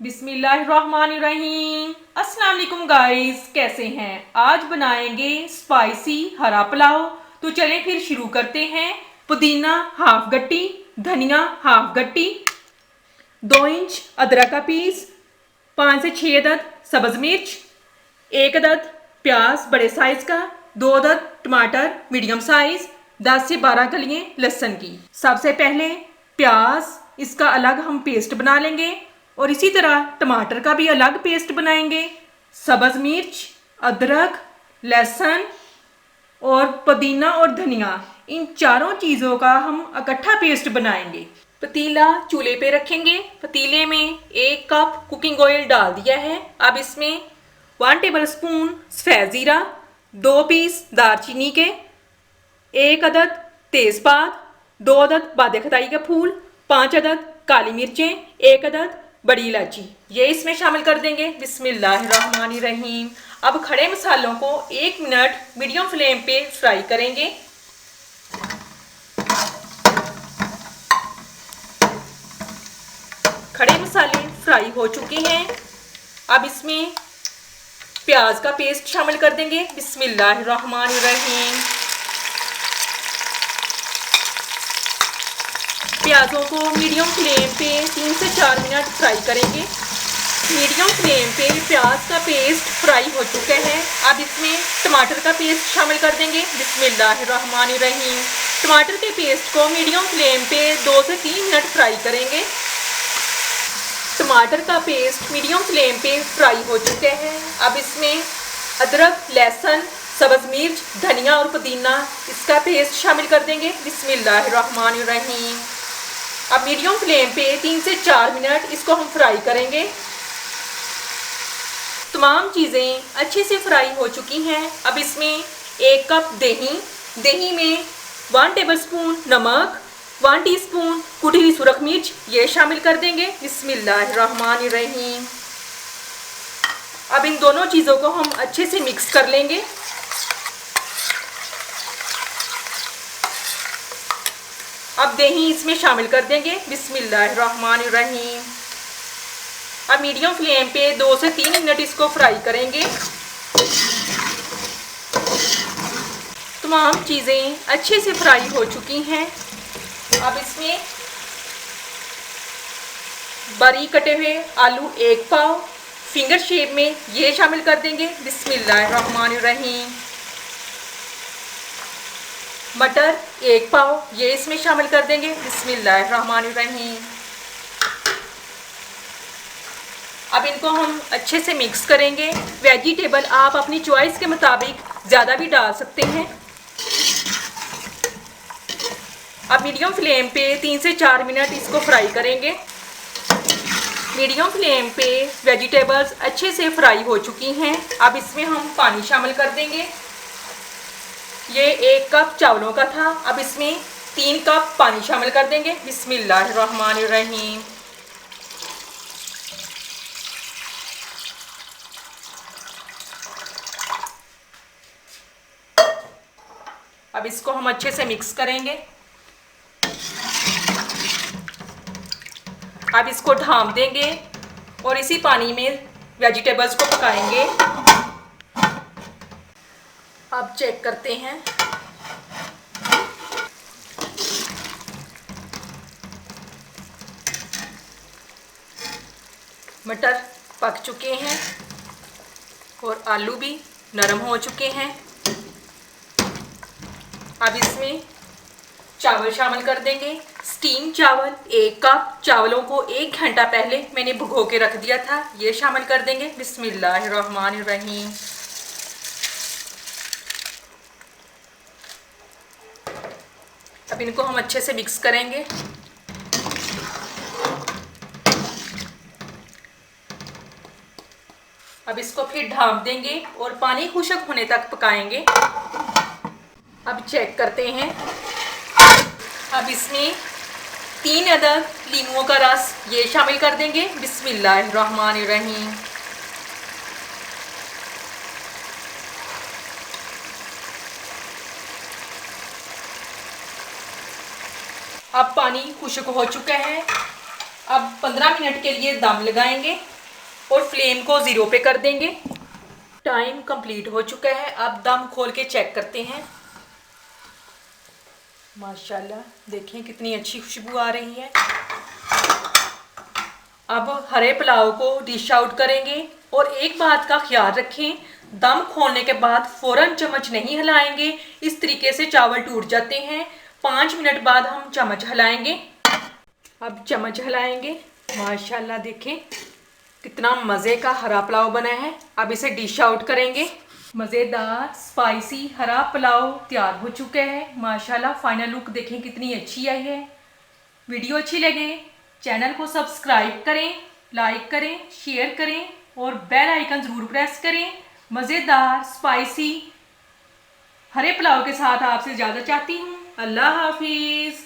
बिस्मिल्लाहिर्रहमानिर्रहीम। अस्सलाम वालेकुम गाइस, कैसे हैं? आज बनाएंगे स्पाइसी हरा पुलाव। तो चलें फिर शुरू करते हैं। पुदीना हाफ गट्टी, धनिया हाफ गट्टी, 2 इंच अदरक का पीस, 5 से 6 अदद सब्ज मिर्च, 1 अदद प्याज बड़े साइज का, 2 अदद टमाटर मीडियम साइज, 10 से 12 कलियां लहसुन की। सबसे पहले प्याज इसका अलग हम पेस्ट बना लेंगे और इसी तरह टमाटर का भी अलग पेस्ट बनाएंगे। सब्ज मिर्च, अदरक, लहसुन और पुदीना और धनिया, इन चारों चीज़ों का हम इकट्ठा पेस्ट बनाएंगे। पतीला चूल्हे पे रखेंगे। पतीले में 1 कप कुकिंग ऑयल डाल दिया है। अब इसमें 1 टेबल स्पून सफ़ेद ज़ीरा, 2 पीस दालचीनी के, 1 अदद तेज़पात, 2 अदद बादे खताई का फूल, 5 अदद काली मिर्चें, 1 अदद बड़ी इलायची, ये इसमें शामिल कर देंगे। बिस्मिल्लाहिर्रहमानिर्रहीम। अब खड़े मसालों को 1 मिनट मीडियम फ्लेम पे फ्राई करेंगे। खड़े मसाले फ्राई हो चुके हैं। अब इसमें प्याज का पेस्ट शामिल कर देंगे। बिस्मिल्लाहिर्रहमानिर्रहीम। प्याज़ों को मीडियम फ्लेम पे 3 से 4 मिनट फ्राई करेंगे। मीडियम फ्लेम पे प्याज का पेस्ट फ्राई हो चुका है। अब इसमें टमाटर का पेस्ट शामिल कर देंगे। बिस्मिल्लाहिर्रहमानिर्रहीम। टमाटर के पेस्ट को मीडियम फ्लेम पे 2 से 3 मिनट फ्राई करेंगे। टमाटर का पेस्ट मीडियम फ्लेम पे फ्राई हो चुका है। अब इसमें अदरक, लहसुन, सब्ज मिर्च, धनिया और पुदीना, इसका पेस्ट शामिल कर देंगे। बिस्मिल्लाहिर्रहमानिर्रहीम। अब मीडियम फ्लेम पे 3 से 4 मिनट इसको हम फ्राई करेंगे। तमाम चीज़ें अच्छे से फ्राई हो चुकी हैं। अब इसमें 1 कप दही में 1 टेबल स्पून नमक, 1 टीस्पून कुटी हुई सुरख मिर्च, ये शामिल कर देंगे। बिस्मिल्लाहिर्रहमानिर्रहीम। अब इन दोनों चीज़ों को हम अच्छे से मिक्स कर लेंगे। अब दही इसमें शामिल कर देंगे। बिस्मिल्लाहिर्रहमानिर्रहीम। अब मीडियम फ्लेम पे 2 से 3 मिनट इसको फ्राई करेंगे। तमाम चीज़ें अच्छे से फ्राई हो चुकी हैं। अब इसमें बारीक कटे हुए आलू 1 पाव फिंगर शेप में, ये शामिल कर देंगे। बिस्मिल्लाहिर्रहमानिर्रहीम। मटर 1 पाव, ये इसमें शामिल कर देंगे। बिस्मिल्लाहिर्रहमानिर्रहीम। अब इनको हम अच्छे से मिक्स करेंगे। वेजिटेबल आप अपनी चॉइस के मुताबिक ज़्यादा भी डाल सकते हैं। अब मीडियम फ्लेम पे 3 से 4 मिनट इसको फ्राई करेंगे। मीडियम फ्लेम पे वेजिटेबल्स अच्छे से फ्राई हो चुकी हैं। अब इसमें हम पानी शामिल कर देंगे। ये 1 कप चावलों का था। अब इसमें 3 कप पानी शामिल कर देंगे। बिस्मिल्लाहिर्रहमानिर्रहीम। अब इसको हम अच्छे से मिक्स करेंगे। अब इसको ढाँप देंगे और इसी पानी में वेजिटेबल्स को पकाएंगे। अब चेक करते हैं। मटर पक चुके हैं और आलू भी नरम हो चुके हैं। अब इसमें चावल शामिल कर देंगे। स्टीम चावल 1 कप, चावलों को 1 घंटा पहले मैंने भिगो के रख दिया था, ये शामिल कर देंगे। बिस्मिल्लाहिर्रहमानिर्रहीम। अब इनको हम अच्छे से मिक्स करेंगे। अब इसको फिर ढाँप देंगे और पानी खुश्क होने तक पकाएंगे। अब चेक करते हैं। अब इसमें 3 अदद लीमू का रस, ये शामिल कर देंगे। बिस्मिल्लाहिर्रहमानिर्रहीम। अब पानी खुश्क हो चुका है। अब 15 मिनट के लिए दम लगाएंगे। और फ्लेम को 0 पे कर देंगे। टाइम कंप्लीट हो चुका है। अब दम खोल के चेक करते हैं। माशाल्लाह देखिए कितनी अच्छी खुशबू आ रही है। अब हरे पुलाव को डिश आउट करेंगे। और एक बात का ख्याल रखें, दम खोलने के बाद फौरन चम्मच नहीं हिलाएंगे, इस तरीके से चावल टूट जाते हैं। 5 मिनट बाद हम चम्मच हिलाएंगे। अब चम्मच हिलाएंगे। माशाल्लाह देखें कितना मज़े का हरा पुलाव बना है। अब इसे डिश आउट करेंगे। मज़ेदार स्पाइसी हरा पुलाव तैयार हो चुका है। माशाल्लाह फाइनल लुक देखें कितनी अच्छी आई है। वीडियो अच्छी लगे चैनल को सब्सक्राइब करें, लाइक करें, शेयर करें और बेल आइकन ज़रूर प्रेस करें। मज़ेदार स्पाइसी हरे पुलाव के साथ आपसे इजाज़त चाहती हूँ। अल्लाह हाफिज़।